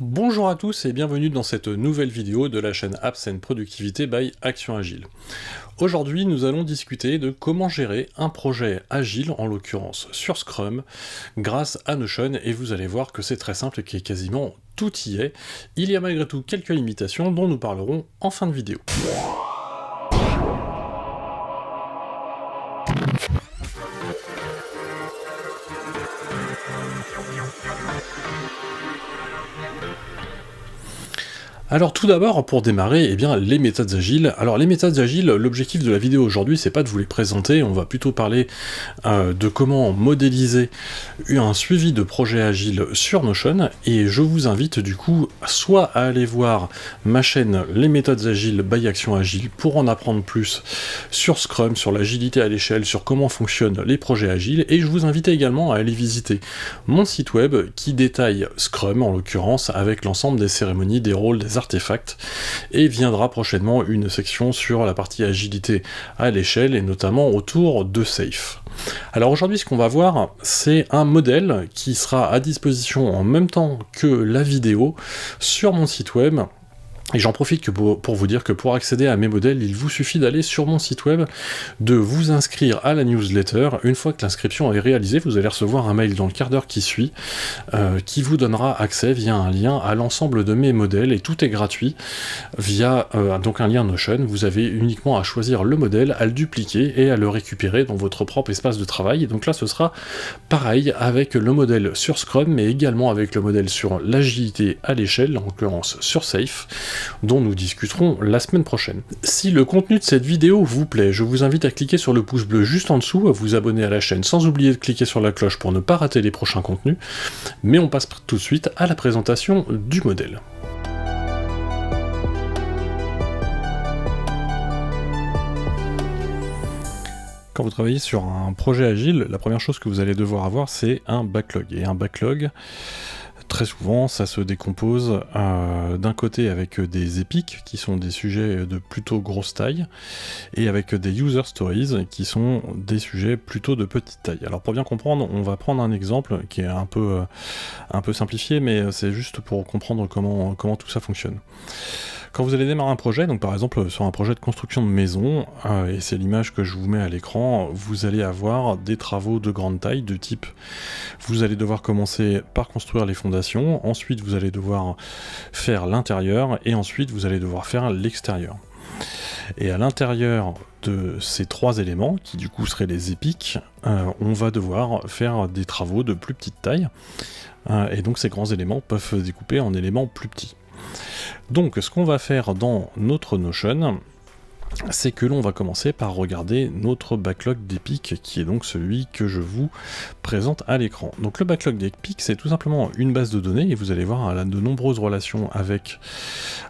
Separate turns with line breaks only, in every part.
Bonjour à tous et bienvenue dans cette nouvelle vidéo de la chaîne Apps and Productivité by Action Agile. Aujourd'hui, nous allons discuter de comment gérer un projet agile, en l'occurrence sur Scrum, grâce à Notion, et vous allez voir que c'est très simple et que quasiment tout y est. Il y a malgré tout quelques limitations dont nous parlerons en fin de vidéo. Alors tout d'abord, pour démarrer, les méthodes agiles. Alors les méthodes agiles, l'objectif de la vidéo aujourd'hui, c'est pas de vous les présenter, on va plutôt parler de comment modéliser un suivi de projet agile sur Notion, et je vous invite du coup soit à aller voir ma chaîne Les méthodes agiles by Action Agile pour en apprendre plus sur Scrum, sur l'agilité à l'échelle, sur comment fonctionnent les projets agiles, et je vous invite également à aller visiter mon site web qui détaille Scrum en l'occurrence avec l'ensemble des cérémonies, des rôles, des artefacts, et viendra prochainement une section sur la partie agilité à l'échelle et notamment autour de Safe. Alors aujourd'hui, ce qu'on va voir, c'est un modèle qui sera à disposition en même temps que la vidéo sur mon site web. Et j'en profite pour vous dire que pour accéder à mes modèles, il vous suffit d'aller sur mon site web, de vous inscrire à la newsletter. Une fois que l'inscription est réalisée, vous allez recevoir un mail dans le quart d'heure qui suit, qui vous donnera accès via un lien à l'ensemble de mes modèles, et tout est gratuit via donc un lien Notion. Vous avez uniquement à choisir le modèle, à le dupliquer et à le récupérer dans votre propre espace de travail. Et donc là, ce sera pareil avec le modèle sur Scrum, mais également avec le modèle sur l'agilité à l'échelle, en l'occurrence sur Safe, dont nous discuterons la semaine prochaine. Si le contenu de cette vidéo vous plaît, je vous invite à cliquer sur le pouce bleu juste en dessous, à vous abonner à la chaîne sans oublier de cliquer sur la cloche pour ne pas rater les prochains contenus, mais on passe tout de suite à la présentation du modèle. Quand vous travaillez sur un projet agile, la première chose que vous allez devoir avoir, c'est un backlog. Et un backlog, très souvent, ça se décompose d'un côté avec des épiques, qui sont des sujets de plutôt grosse taille, et avec des user stories, qui sont des sujets plutôt de petite taille. Alors pour bien comprendre, on va prendre un exemple qui est un peu simplifié, mais c'est juste pour comprendre comment tout ça fonctionne. Quand vous allez démarrer un projet, donc par exemple sur un projet de construction de maison, et c'est l'image que je vous mets à l'écran, vous allez avoir des travaux de grande taille, de type, vous allez devoir commencer par construire les fondations, ensuite vous allez devoir faire l'intérieur, et ensuite vous allez devoir faire l'extérieur. Et à l'intérieur de ces trois éléments, qui du coup seraient les épiques, on va devoir faire des travaux de plus petite taille, et donc ces grands éléments peuvent se découper en éléments plus petits. Donc ce qu'on va faire dans notre Notion, c'est que l'on va commencer par regarder notre backlog d'épiques, qui est donc celui que je vous présente à l'écran. Donc le backlog d'épiques, c'est tout simplement une base de données, et vous allez voir, elle a de nombreuses relations avec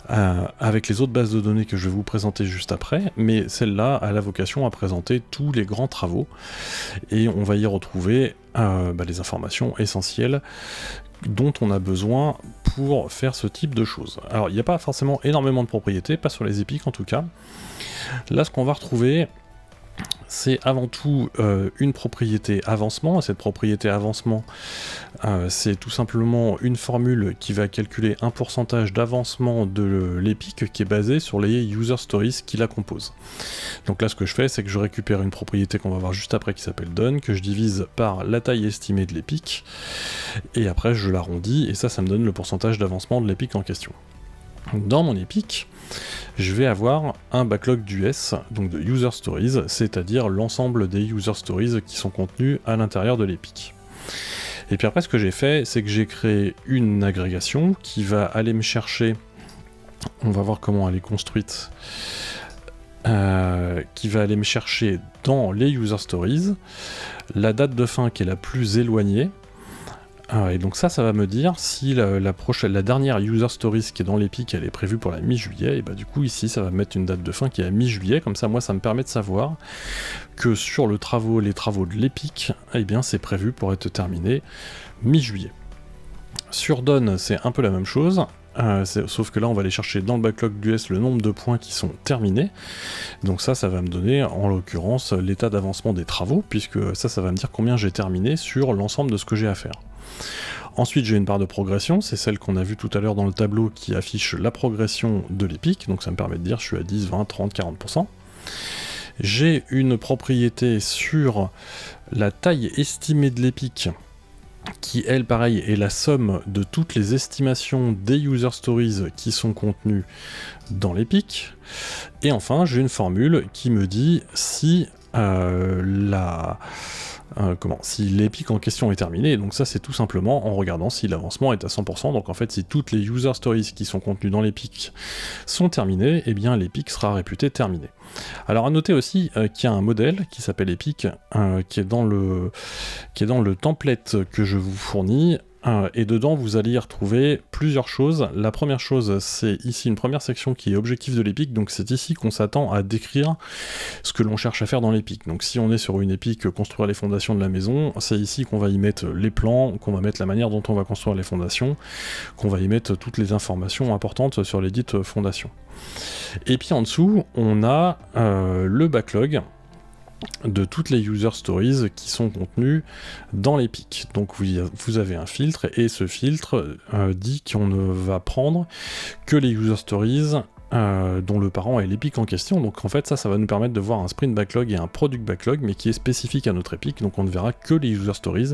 les autres bases de données que je vais vous présenter juste après, mais celle-là a la vocation à présenter tous les grands travaux, et on va y retrouver les informations essentielles dont on a besoin pour faire ce type de choses. Alors il n'y a pas forcément énormément de propriétés, pas sur les épiques en tout cas. Là ce qu'on va retrouver, c'est avant tout une propriété avancement. Cette propriété avancement, c'est tout simplement une formule qui va calculer un pourcentage d'avancement de l'épique qui est basé sur les user stories qui la composent. Donc là ce que je fais, c'est que je récupère une propriété qu'on va voir juste après qui s'appelle done, que je divise par la taille estimée de l'épique, et après je l'arrondis, et ça me donne le pourcentage d'avancement de l'épique en question. Dans mon épique, je vais avoir un backlog d'US, donc de User Stories, c'est-à-dire l'ensemble des User Stories qui sont contenus à l'intérieur de l'épique. Et puis après, ce que j'ai fait, c'est que j'ai créé une agrégation qui va aller me chercher, on va voir comment elle est construite, qui va aller me chercher dans les User Stories la date de fin qui est la plus éloignée. Et donc ça va me dire si la dernière user stories qui est dans l'épique, elle est prévue pour la mi-juillet, et bah du coup ici ça va mettre une date de fin qui est à mi-juillet, comme ça moi ça me permet de savoir que sur les travaux de l'épique, eh bien c'est prévu pour être terminé mi-juillet. Sur Done, c'est un peu la même chose, sauf que là on va aller chercher dans le backlog d'US le nombre de points qui sont terminés, donc ça va me donner en l'occurrence l'état d'avancement des travaux, puisque ça va me dire combien j'ai terminé sur l'ensemble de ce que j'ai à faire. Ensuite, j'ai une barre de progression, c'est celle qu'on a vue tout à l'heure dans le tableau qui affiche la progression de l'EPIC, donc ça me permet de dire je suis à 10, 20, 30, 40%. J'ai une propriété sur la taille estimée de l'EPIC, qui, elle, pareil, est la somme de toutes les estimations des user stories qui sont contenues dans l'EPIC. Et enfin, j'ai une formule qui me dit si si l'EPIC en question est terminé. Donc ça, c'est tout simplement en regardant si l'avancement est à 100%. Donc en fait, si toutes les user stories qui sont contenues dans l'EPIC sont terminées, eh bien l'EPIC sera réputé terminé. Alors à noter aussi qu'il y a un modèle qui s'appelle EPIC, qui est dans le template que je vous fournis, et dedans vous allez y retrouver plusieurs choses. La première chose, c'est ici une première section qui est objectif de l'EPIC, donc c'est ici qu'on s'attend à décrire ce que l'on cherche à faire dans l'EPIC. Donc si on est sur une EPIC construire les fondations de la maison, c'est ici qu'on va y mettre les plans, qu'on va mettre la manière dont on va construire les fondations, qu'on va y mettre toutes les informations importantes sur les dites fondations. Et puis en dessous, on a le backlog de toutes les user stories qui sont contenues dans l'EPIC. Donc vous avez un filtre, et ce filtre dit qu'on ne va prendre que les user stories dont le parent est l'EPIC en question. Donc en fait ça va nous permettre de voir un sprint backlog et un product backlog, mais qui est spécifique à notre EPIC, donc on ne verra que les user stories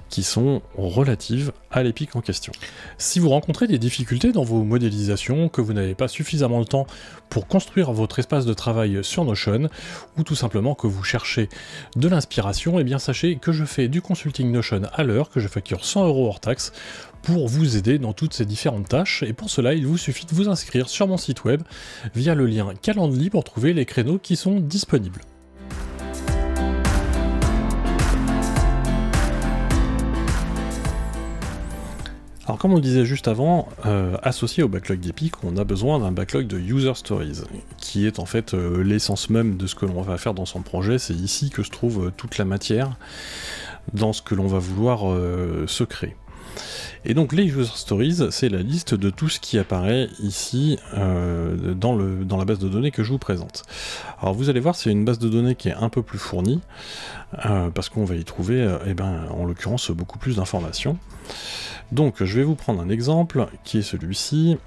qui sont relatives à l'EPIC en question.
Si vous rencontrez des difficultés dans vos modélisations, que vous n'avez pas suffisamment de temps pour construire votre espace de travail sur Notion, ou tout simplement que vous cherchez de l'inspiration, eh bien sachez que je fais du consulting Notion à l'heure, que je facture 100 € hors taxe, pour vous aider dans toutes ces différentes tâches, et pour cela il vous suffit de vous inscrire sur mon site web via le lien Calendly pour trouver les créneaux qui sont disponibles.
Alors comme on le disait juste avant, associé au backlog d'EPIC, on a besoin d'un backlog de user stories, qui est en fait l'essence même de ce que l'on va faire dans son projet. C'est ici que se trouve toute la matière dans ce que l'on va vouloir se créer. Et donc les user stories, c'est la liste de tout ce qui apparaît ici dans la base de données que je vous présente. Alors vous allez voir, c'est une base de données qui est un peu plus fournie, parce qu'on va y trouver, en l'occurrence, beaucoup plus d'informations. Donc je vais vous prendre un exemple, qui est celui-ci.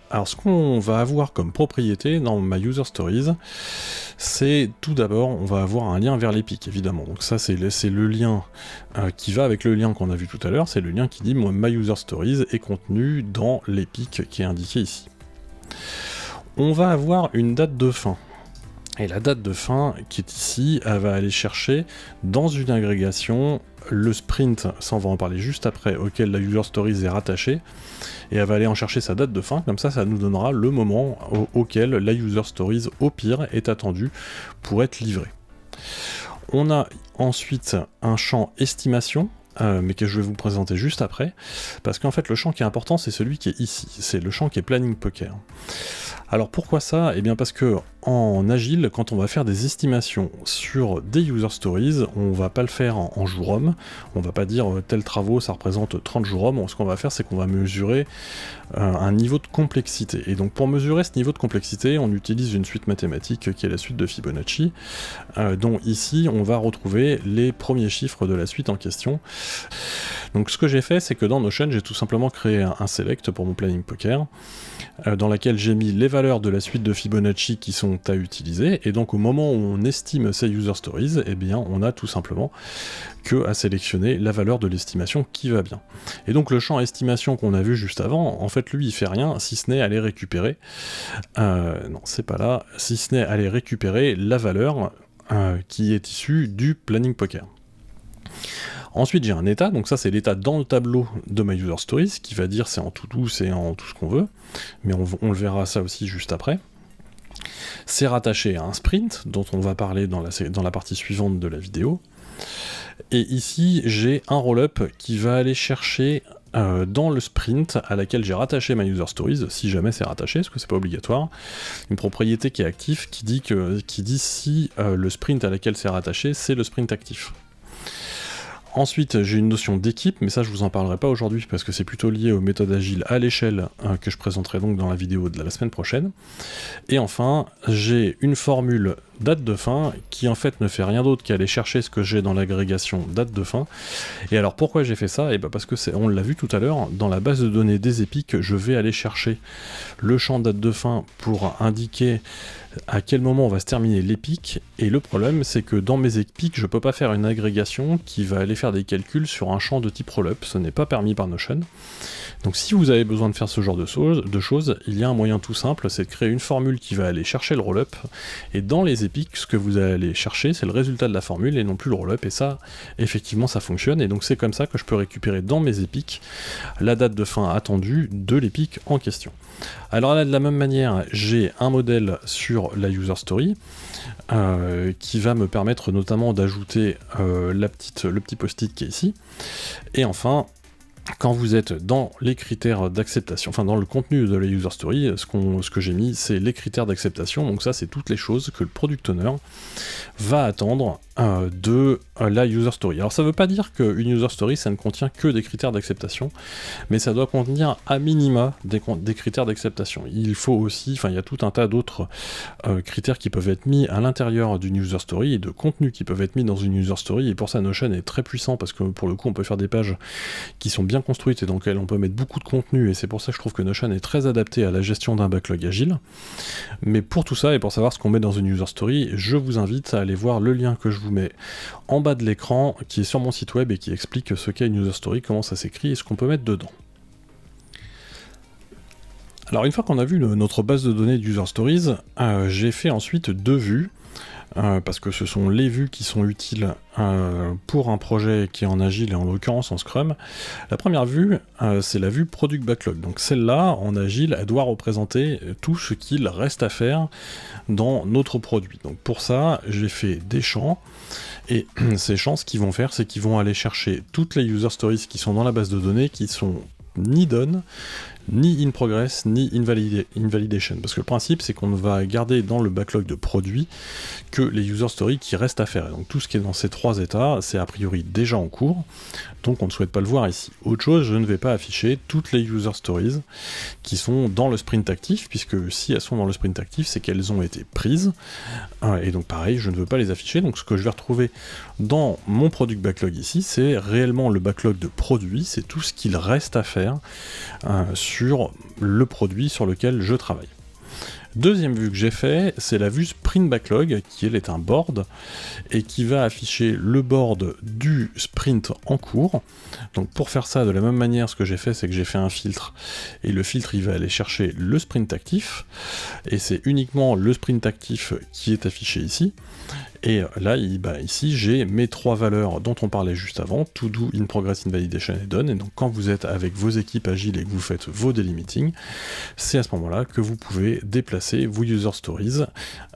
Alors ce qu'on va avoir comme propriété dans My User Stories, c'est tout d'abord, on va avoir un lien vers l'EPIC, évidemment. Donc ça c'est le lien qui va avec le lien qu'on a vu tout à l'heure, c'est le lien qui dit moi, My User Stories est contenu dans l'EPIC qui est indiqué ici. On va avoir une date de fin. Et la date de fin qui est ici, elle va aller chercher dans une agrégation le sprint, ça on va en parler juste après, auquel la user stories est rattachée, et elle va aller en chercher sa date de fin, comme ça nous donnera le moment auquel la user stories au pire est attendue pour être livrée. On a ensuite un champ estimation, mais que je vais vous présenter juste après, parce qu'en fait le champ qui est important c'est celui qui est ici, c'est le champ qui est planning poker. Alors pourquoi ça? Eh bien parce que en Agile, quand on va faire des estimations sur des user stories, on va pas le faire en jours hommes, on va pas dire tel travaux ça représente 30 jours hommes, ce qu'on va faire c'est qu'on va mesurer un niveau de complexité. Et donc pour mesurer ce niveau de complexité, on utilise une suite mathématique qui est la suite de Fibonacci, dont ici on va retrouver les premiers chiffres de la suite en question. Donc ce que j'ai fait, c'est que dans Notion, j'ai tout simplement créé un select pour mon planning poker, dans laquelle j'ai mis les valeurs de la suite de Fibonacci qui sont à utiliser, et donc au moment où on estime ces user stories, eh bien on a tout simplement que à sélectionner la valeur de l'estimation qui va bien. Et donc le champ estimation qu'on a vu juste avant, en fait lui il fait rien si ce n'est aller récupérer, non c'est pas là, si ce n'est aller récupérer la valeur qui est issue du planning poker. Ensuite j'ai un état, donc ça c'est l'état dans le tableau de My User Stories, qui va dire c'est en tout c'est en tout ce qu'on veut, mais on le verra ça aussi juste après. C'est rattaché à un sprint, dont on va parler dans la partie suivante de la vidéo. Et ici j'ai un roll-up qui va aller chercher dans le sprint à laquelle j'ai rattaché My User Stories, si jamais c'est rattaché, parce que c'est pas obligatoire, une propriété qui est active, qui dit si le sprint à laquelle c'est rattaché, c'est le sprint actif. Ensuite, j'ai une notion d'équipe, mais ça je vous en parlerai pas aujourd'hui parce que c'est plutôt lié aux méthodes agiles à l'échelle que je présenterai donc dans la vidéo de la semaine prochaine. Et enfin, j'ai une formule date de fin, qui en fait ne fait rien d'autre qu'aller chercher ce que j'ai dans l'agrégation date de fin. Et alors pourquoi j'ai fait ça? Et ben parce que on l'a vu tout à l'heure, dans la base de données des épiques, je vais aller chercher le champ date de fin pour indiquer à quel moment on va se terminer l'épique, et le problème c'est que dans mes épiques je peux pas faire une agrégation qui va aller faire des calculs sur un champ de type rollup, ce n'est pas permis par Notion. Donc si vous avez besoin de faire ce genre de choses, il y a un moyen tout simple, c'est de créer une formule qui va aller chercher le rollup, et dans les épiques, ce que vous allez aller chercher, c'est le résultat de la formule et non plus le rollup, et ça, effectivement, ça fonctionne, et donc c'est comme ça que je peux récupérer dans mes épiques la date de fin attendue de l'épique en question. Alors là, de la même manière, j'ai un modèle sur la user story, qui va me permettre notamment d'ajouter le petit post-it qui est ici, et enfin, quand vous êtes dans les critères d'acceptation, enfin dans le contenu de la user story, ce que j'ai mis, c'est les critères d'acceptation, donc ça c'est toutes les choses que le product owner va attendre de la user story. Alors ça veut pas dire qu'une user story ça ne contient que des critères d'acceptation, mais ça doit contenir à minima des critères d'acceptation. Il faut aussi, enfin il y a tout un tas d'autres critères qui peuvent être mis à l'intérieur d'une user story et de contenus qui peuvent être mis dans une user story, et pour ça Notion est très puissant parce que pour le coup on peut faire des pages qui sont bien construites et dans lesquelles on peut mettre beaucoup de contenu, et c'est pour ça que je trouve que Notion est très adapté à la gestion d'un backlog agile. Mais pour tout ça et pour savoir ce qu'on met dans une user story, je vous invite à aller voir le lien que je vous mets en bas de l'écran qui est sur mon site web et qui explique ce qu'est une user story, comment ça s'écrit et ce qu'on peut mettre dedans. Alors une fois qu'on a vu notre base de données d'user stories, j'ai fait ensuite deux vues. Parce que ce sont les vues qui sont utiles pour un projet qui est en Agile et en l'occurrence en Scrum. La première vue, c'est la vue Product Backlog. Donc celle-là, en Agile, elle doit représenter tout ce qu'il reste à faire dans notre produit. Donc pour ça, j'ai fait des champs, et ces champs, ce qu'ils vont faire, c'est qu'ils vont aller chercher toutes les user stories qui sont dans la base de données, qui sont ni done, ni in progress, ni invalidation. Parce que le principe, c'est qu'on ne va garder dans le backlog de produits que les user stories qui restent à faire. Et donc tout ce qui est dans ces trois états, c'est a priori déjà en cours, donc on ne souhaite pas le voir ici. Autre chose, je ne vais pas afficher toutes les user stories qui sont dans le sprint actif, puisque si elles sont dans le sprint actif, c'est qu'elles ont été prises. Et donc pareil, je ne veux pas les afficher. Donc ce que je vais retrouver dans mon product backlog ici, c'est réellement le backlog de produits, c'est tout ce qu'il reste à faire sur le produit sur lequel je travaille. Deuxième vue que j'ai fait, c'est la vue Sprint Backlog, qui elle est un board, et qui va afficher le board du sprint en cours. Donc pour faire ça, de la même manière, ce que j'ai fait, c'est que j'ai fait un filtre, et le filtre il va aller chercher le sprint actif, et c'est uniquement le sprint actif qui est affiché ici. Et là, ici, j'ai mes trois valeurs dont on parlait juste avant, to do, in progress, invalidation et done. Et donc quand vous êtes avec vos équipes agiles et que vous faites vos daily meetings, c'est à ce moment-là que vous pouvez déplacer vos user stories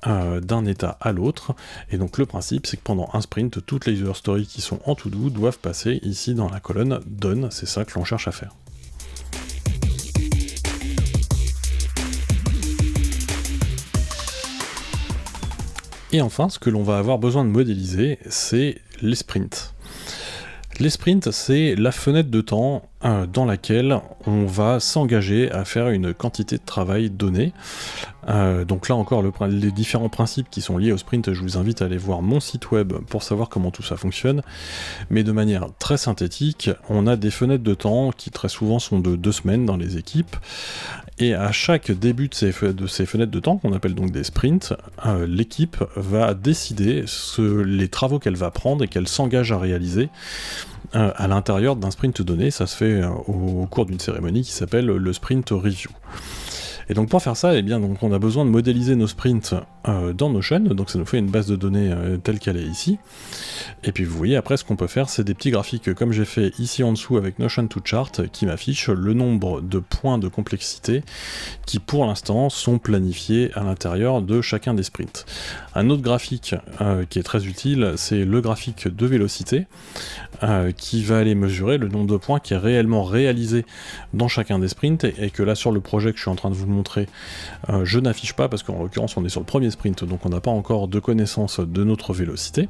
d'un état à l'autre. Et donc le principe, c'est que pendant un sprint, toutes les user stories qui sont en to do doivent passer ici dans la colonne done. C'est ça que l'on cherche à faire. Et enfin, ce que l'on va avoir besoin de modéliser, c'est les sprints. Les sprints, c'est la fenêtre de temps dans laquelle on va s'engager à faire une quantité de travail donnée. Donc là encore, les différents principes qui sont liés au sprint, je vous invite à aller voir mon site web pour savoir comment tout ça fonctionne. Mais de manière très synthétique, on a des fenêtres de temps qui très souvent sont de 2 semaines dans les équipes. Et à chaque début de ces fenêtres de temps, qu'on appelle donc des sprints, l'équipe va décider les travaux qu'elle va prendre et qu'elle s'engage à réaliser à l'intérieur d'un sprint donné. Ça se fait au cours d'une cérémonie qui s'appelle le sprint review. Et donc pour faire ça, eh bien, donc on a besoin de modéliser nos sprints dans Notion, donc ça nous fait une base de données telle qu'elle est ici. Et puis vous voyez, après ce qu'on peut faire, c'est des petits graphiques comme j'ai fait ici en dessous avec Notion to Chart, qui m'affiche le nombre de points de complexité qui pour l'instant sont planifiés à l'intérieur de chacun des sprints. Un autre graphique qui est très utile, c'est le graphique de vélocité, qui va aller mesurer le nombre de points qui est réellement réalisé dans chacun des sprints, et que là sur le projet que je suis en train de vous montrer, je n'affiche pas parce qu'en l'occurrence on est sur le premier sprint, donc on n'a pas encore de connaissance de notre vélocité.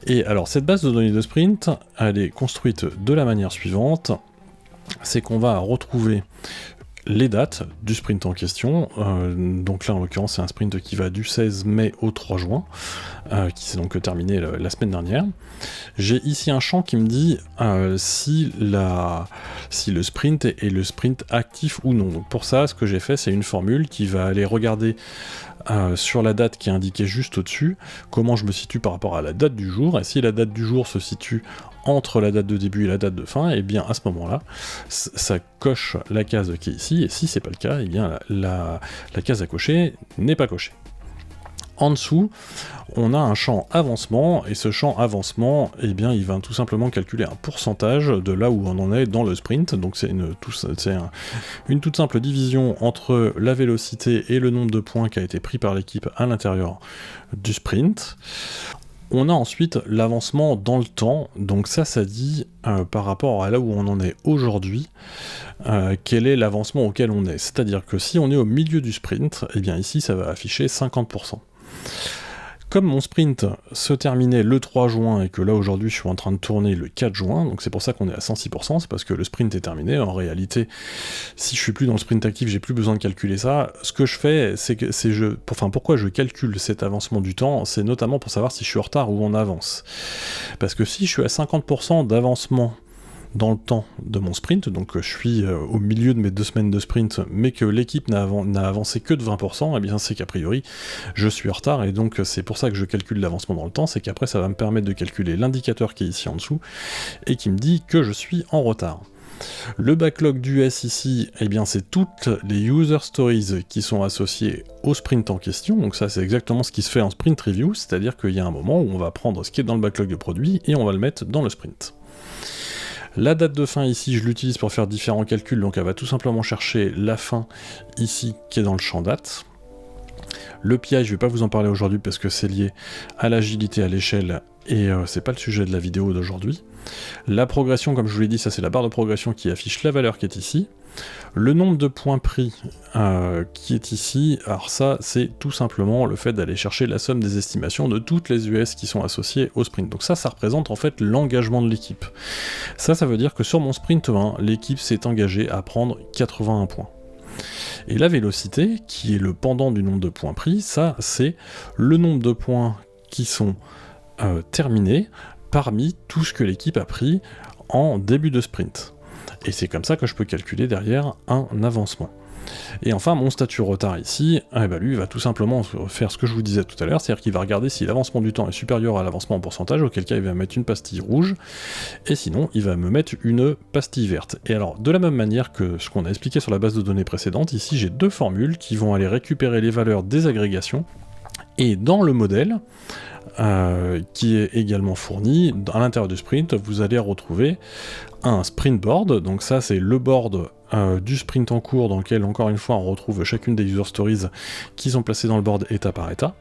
Et alors cette base de données de sprint, elle est construite de la manière suivante, c'est qu'on va retrouver les dates du sprint en question. Donc là, en l'occurrence, c'est un sprint qui va du 16 mai au 3 juin, qui s'est donc terminé la semaine dernière. J'ai ici un champ qui me dit si le sprint est le sprint actif ou non. Donc pour ça, ce que j'ai fait, c'est une formule qui va aller regarder sur la date qui est indiquée juste au-dessus, comment je me situe par rapport à la date du jour, et si la date du jour se situe entre la date de début et la date de fin, et bien à ce moment-là, ça coche la case qui est ici, et si c'est pas le cas, et bien la case à cocher n'est pas cochée. En dessous, on a un champ avancement, et ce champ avancement, eh bien, il va tout simplement calculer un pourcentage de là où on en est dans le sprint, donc c'est une toute simple division entre la vélocité et le nombre de points qui a été pris par l'équipe à l'intérieur du sprint. On a ensuite l'avancement dans le temps, donc ça dit par rapport à là où on en est aujourd'hui, quel est l'avancement auquel on est. C'est-à-dire que si on est au milieu du sprint, eh bien ici ça va afficher 50%. Comme mon sprint se terminait le 3 juin et que là aujourd'hui je suis en train de tourner le 4 juin, donc c'est pour ça qu'on est à 106%, c'est parce que le sprint est terminé. En réalité, si je suis plus dans le sprint actif, j'ai plus besoin de calculer ça. Ce que je fais, pourquoi je calcule cet avancement du temps, c'est notamment pour savoir si je suis en retard ou en avance. Parce que si je suis à 50% d'avancement dans le temps de mon sprint, donc je suis au milieu de mes 2 semaines de sprint, mais que l'équipe n'a avancé que de 20%, eh bien c'est qu'a priori, je suis en retard, et donc c'est pour ça que je calcule l'avancement dans le temps, c'est qu'après ça va me permettre de calculer l'indicateur qui est ici en dessous, et qui me dit que je suis en retard. Le backlog d'US ici, eh bien c'est toutes les user stories qui sont associées au sprint en question, donc ça c'est exactement ce qui se fait en sprint review, c'est-à-dire qu'il y a un moment où on va prendre ce qui est dans le backlog de produit, et on va le mettre dans le sprint. La date de fin ici, je l'utilise pour faire différents calculs, donc elle va tout simplement chercher la fin ici qui est dans le champ date. Le PI, je ne vais pas vous en parler aujourd'hui parce que c'est lié à l'agilité à l'échelle et c'est pas le sujet de la vidéo d'aujourd'hui. La progression, comme je vous l'ai dit, ça c'est la barre de progression qui affiche la valeur qui est ici. Le nombre de points pris qui est ici, alors ça c'est tout simplement le fait d'aller chercher la somme des estimations de toutes les US qui sont associées au sprint. Donc ça représente en fait l'engagement de l'équipe. Ça veut dire que sur mon sprint 1, l'équipe s'est engagée à prendre 81 points. Et la vélocité, qui est le pendant du nombre de points pris, ça c'est le nombre de points qui sont terminés parmi tout ce que l'équipe a pris en début de sprint. Et c'est comme ça que je peux calculer derrière un avancement. Et enfin, mon statut retard ici, lui va tout simplement faire ce que je vous disais tout à l'heure, c'est-à-dire qu'il va regarder si l'avancement du temps est supérieur à l'avancement en pourcentage, auquel cas il va mettre une pastille rouge, et sinon il va me mettre une pastille verte. Et alors, de la même manière que ce qu'on a expliqué sur la base de données précédente, ici j'ai 2 formules qui vont aller récupérer les valeurs des agrégations, et dans le modèle, qui est également fourni, à l'intérieur du sprint, vous allez retrouver un sprint board, donc ça c'est le board du sprint en cours dans lequel encore une fois on retrouve chacune des user stories qui sont placées dans le board état par état.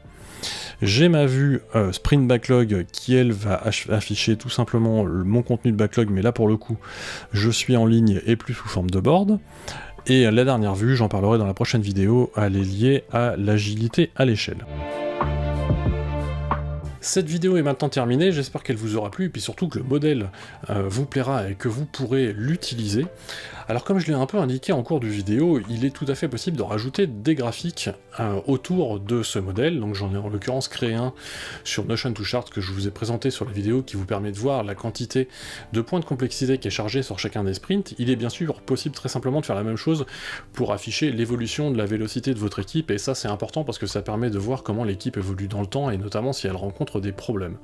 J'ai ma vue sprint backlog qui elle va afficher tout simplement mon contenu de backlog, mais là pour le coup je suis en ligne et plus sous forme de board. Et la dernière vue, j'en parlerai dans la prochaine vidéo, elle est liée à l'agilité à l'échelle. Cette vidéo est maintenant terminée, j'espère qu'elle vous aura plu, et puis surtout que le modèle vous plaira et que vous pourrez l'utiliser. Alors comme je l'ai un peu indiqué en cours de vidéo, il est tout à fait possible de rajouter des graphiques autour de ce modèle, donc j'en ai en l'occurrence créé un sur Notion to Chart que je vous ai présenté sur la vidéo qui vous permet de voir la quantité de points de complexité qui est chargée sur chacun des sprints. Il est bien sûr possible très simplement de faire la même chose pour afficher l'évolution de la vélocité de votre équipe, et ça c'est important parce que ça permet de voir comment l'équipe évolue dans le temps, et notamment si elle rencontre des problèmes.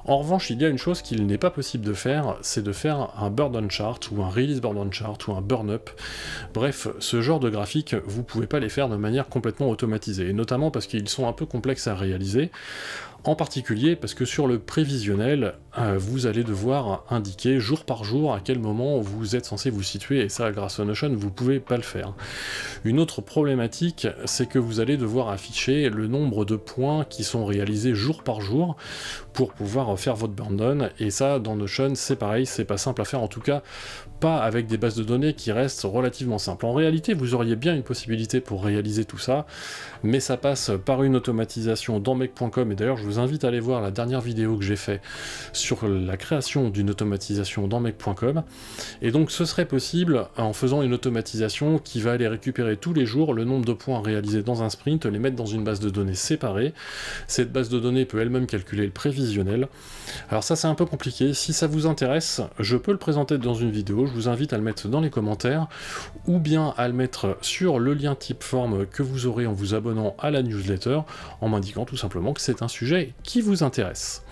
En revanche, il y a une chose qu'il n'est pas possible de faire, c'est de faire un burn-down chart, ou un release burn-down chart, ou un burn-up. Bref, ce genre de graphiques, vous pouvez pas les faire de manière complètement automatisée, et notamment parce qu'ils sont un peu complexes à réaliser, en particulier parce que sur le prévisionnel, vous allez devoir indiquer jour par jour à quel moment vous êtes censé vous situer, et ça, grâce à Notion, vous pouvez pas le faire. Une autre problématique, c'est que vous allez devoir afficher le nombre de points qui sont réalisés jour par jour pour pouvoir faire votre burn down, et ça, dans Notion, c'est pareil, c'est pas simple à faire, en tout cas, pas avec des bases de données qui restent relativement simples. En réalité, vous auriez bien une possibilité pour réaliser tout ça, mais ça passe par une automatisation dans Make.com, et d'ailleurs je vous invite à aller voir la dernière vidéo que j'ai fait sur la création d'une automatisation dans Make.com, et donc ce serait possible en faisant une automatisation qui va aller récupérer tous les jours le nombre de points réalisés dans un sprint, les mettre dans une base de données séparée. Cette base de données peut elle-même calculer le prévisionnel. Alors ça c'est un peu compliqué, si ça vous intéresse, je peux le présenter dans une vidéo, je vous invite à le mettre dans les commentaires, ou bien à le mettre sur le lien Typeform que vous aurez en vous abonnant à la newsletter, en m'indiquant tout simplement que c'est un sujet qui vous intéresse.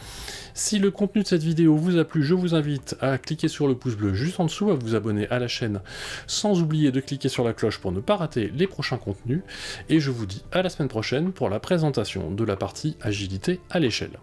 Si le contenu de cette vidéo vous a plu, je vous invite à cliquer sur le pouce bleu juste en dessous, à vous abonner à la chaîne, sans oublier de cliquer sur la cloche pour ne pas rater les prochains contenus, et je vous dis à la semaine prochaine pour la présentation de la partie agilité à l'échelle.